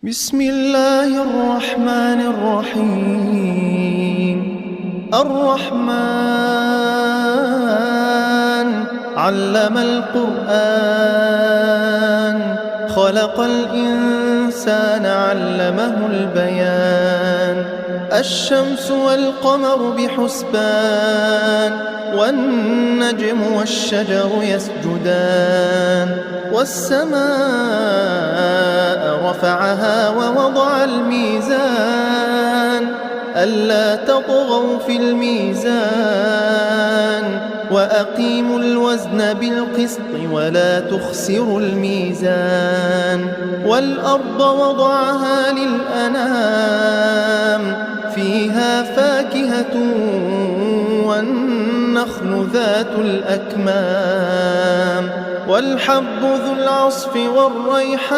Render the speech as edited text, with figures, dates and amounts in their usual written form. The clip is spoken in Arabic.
بسم الله الرحمن الرحيم. الرحمن علم القرآن، خلق الإنسان علمه البيان. الشمس والقمر بحسبان، والنجم والشجر يسجدان. والسماء رفعها ووضع الميزان، ألا تطغوا في الميزان. وأقيموا الوزن بالقسط ولا تخسروا الميزان. والأرض وضعها للأنام، فيها فاكهة والنخل ذات الأكمام، والحب ذو العصف والريحان.